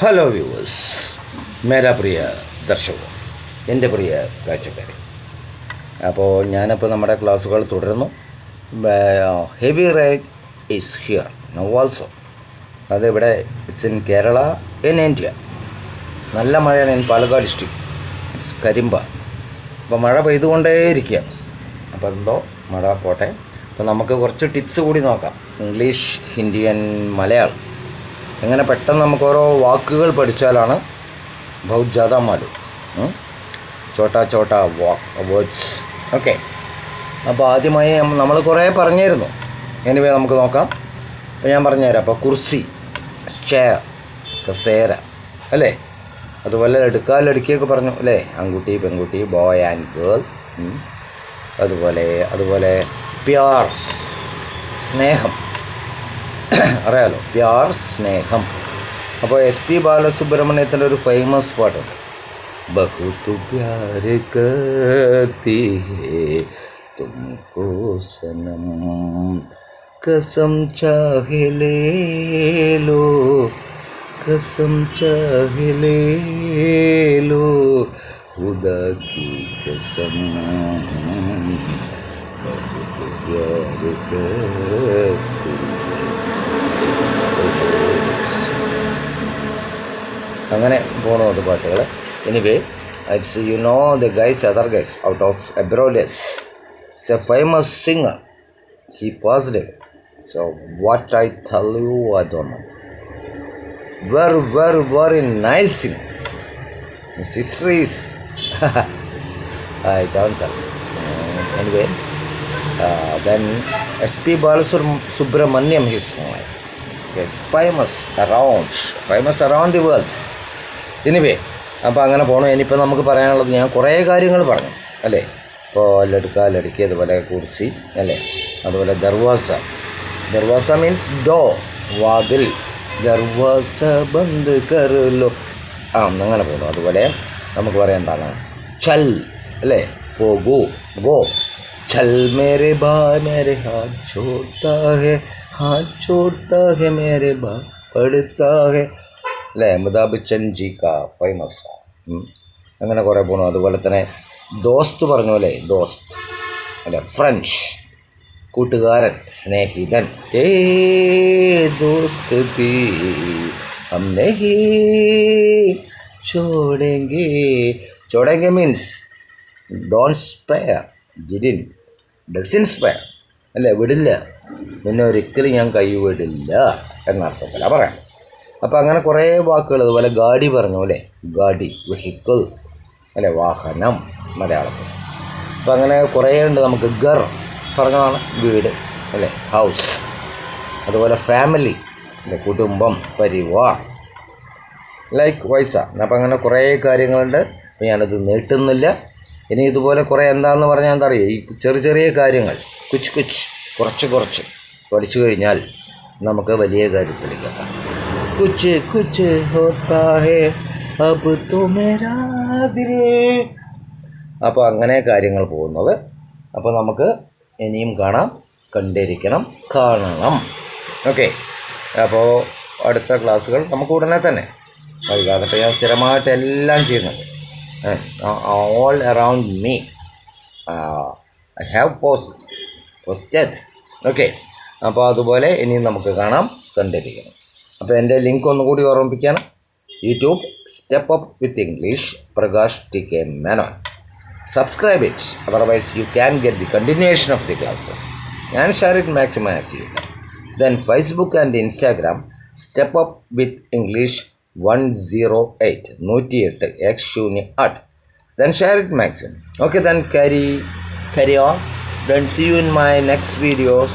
Hello viewers, മേരാ പ്രിയ ദർശകർ, എൻ്റെ പ്രിയ കാഴ്ചക്കാരെ. അപ്പോൾ ഞാനിപ്പോൾ നമ്മുടെ ക്ലാസ്സുകൾ തുടരുന്നു. Heavy rain is here now also. അതിവിടെ it's in Kerala, in India. നല്ല മഴയാണ് in Palakkad district, it's Karimba. അപ്പോൾ മഴ പെയ്തുകൊണ്ടേയിരിക്കുകയാണ്. അപ്പോൾ എന്തോ മഴ പോട്ടെ. അപ്പോൾ നമുക്ക് കുറച്ച് ടിപ്സ് കൂടി നോക്കാം. English, Hindi and Malayalam. എങ്ങനെ പെട്ടെന്ന് നമുക്ക് ഓരോ വാക്കുകൾ പഠിച്ചാലാണ് ബഹുത് ജാദാ മാലൂം, ചോട്ടാ ചോട്ടാ വേർഡ്സ്. ഓക്കെ, അപ്പോൾ ആദ്യമായി നമ്മൾ കുറേ പറഞ്ഞിരുന്നു. എനിവേ നമുക്ക് നോക്കാം. അപ്പോൾ ഞാൻ പറഞ്ഞുതരാം. അപ്പോൾ കുർസി, ചെയർ, കസേര അല്ലേ. അതുപോലെ എടുക്കാലടുക്കിയൊക്കെ പറഞ്ഞു അല്ലേ. ആൺകുട്ടി, പെൺകുട്ടി, ബോയ് ആൻഡ് ഗേൾ. അതുപോലെ പ്യാർ, സ്നേഹം, അറിയാലോ, പ്യാർ, സ്നേഹം. അപ്പോൾ എസ് പി ബാലസുബ്രഹ്മണ്യത്തിൻ്റെ ഒരു ഫേമസ് പാട്ടുണ്ട്, ബഹുത് പ്യാർ കർത്തി ഹേ തുംകോ സനം, कसम चाहे ले लो, कसम चाहे ले लो, खुदा की कसम, बहुत प्यार करती. അങ്ങനെ പോകണമുണ്ട് പാട്ടുകൾ. Anyway, it's you know the guys, other guys out of abroaders. It's a famous singer. He passed away. So what I tell you, I don't know. Very nice singer. His history is I don't tell. Anyway, then S.P. Balasubramaniam, his song is famous around the world. Anyway, അപ്പോൾ അങ്ങനെ പോകണം. ഇനിയിപ്പോൾ നമുക്ക് പറയാനുള്ളത്, ഞാൻ കുറേ കാര്യങ്ങൾ പറഞ്ഞു അല്ലേ. ഇപ്പോൾ ലടുക്കി, അതുപോലെ കുർസി അല്ലേ. അതുപോലെ ദർവാസ മീൻസ് ഡോ, വാതിൽ. ദർവാസ ബന്ദ് കർലോ, അങ്ങനെ പോകുന്നു. അതുപോലെ നമുക്ക് പറയാൻ എന്താണ്, ചൽ അല്ലേ, പോകൂ, ഗോ. ചൽ മേരെ ഭായ് മേരെ ഹാത്ത് ചോड़ता है മേരെ ഭാ പഠിത്താ ഹെ അല്ലേ. അമിതാഭ് ബച്ചൻ ജി കാ ഫേമസ് സോങ്. അങ്ങനെ കുറേ പോകണം. അതുപോലെ തന്നെ ദോസ്ത് പറഞ്ഞു അല്ലേ, ദോസ്ത് അല്ലേ, ഫ്രണ്ട്സ്, കൂട്ടുകാരൻ, സ്നേഹിതൻ. ഏ ദോസ്ത് തീ ഹം നഹീ ചോടേംഗെ means don't spare, doesn't spare അല്ലേ, വിടില്ല, നിന്നെ ഒരിക്കലും ഞാൻ കൈവിടില്ല എന്നർത്ഥത്തില്ല പറയാം. അപ്പോൾ അങ്ങനെ കുറേ വാക്കുകൾ. അതുപോലെ ഗാഡി പറഞ്ഞു അല്ലേ, ഗാഡി, വെഹിക്കിൾ അല്ലേ, വാഹനം മലയാളത്തിൽ. അപ്പോൾ അങ്ങനെ കുറേ ഉണ്ട്. നമുക്ക് ഗർ പറഞ്ഞതാണ് വീട് അല്ലേ, ഹൗസ്. അതുപോലെ ഫാമിലി അല്ലേ, കുടുംബം, പരിവാർ, ലൈക്ക് വൈസ. അപ്പോൾ അങ്ങനെ കുറേ കാര്യങ്ങളുണ്ട്. അപ്പോൾ ഞാനത് നീട്ടുന്നില്ല. ഇനി ഇതുപോലെ കുറേ എന്താണെന്ന് പറഞ്ഞാൽ എന്താ അറിയുക, ഈ ചെറിയ കാര്യങ്ങൾ കുറച്ച് പഠിച്ചു കഴിഞ്ഞാൽ നമുക്ക് വലിയ കാര്യത്തിലേക്ക് എത്താം. കുച്ച് ഹോത്താ ഹേ അബ് തോ മേരാ ദിൽ. അപ്പോൾ അങ്ങനെ കാര്യങ്ങൾ പോകുന്നത്. അപ്പോൾ നമുക്ക് ഇനിയും കണ്ടിരിക്കണം, കാണണം. ഓക്കെ, അപ്പോൾ അടുത്ത ക്ലാസ്സുകൾ നമുക്ക് ഉടനെ തന്നെ വൈകാതെ. ഞാൻ സ്ഥിരമായിട്ട് എല്ലാം ചെയ്യുന്നുണ്ട്. All around me I have posted. Okay, അപ്പോൾ അതുപോലെ ഇനിയും നമുക്ക് കണ്ടിരിക്കണം. അപ്പോൾ എൻ്റെ ലിങ്ക് ഒന്നുകൂടി ഓർമ്മിപ്പിക്കുകയാണ്. YouTube step up with English, Prakash TK. Menon. Subscribe it, otherwise you can get the continuation of the classes and share it maximum as you can. Then Facebook and Instagram, Step Up with English 108 X08. Then share it maximum. Okay, then carry on. Then see you in my next videos.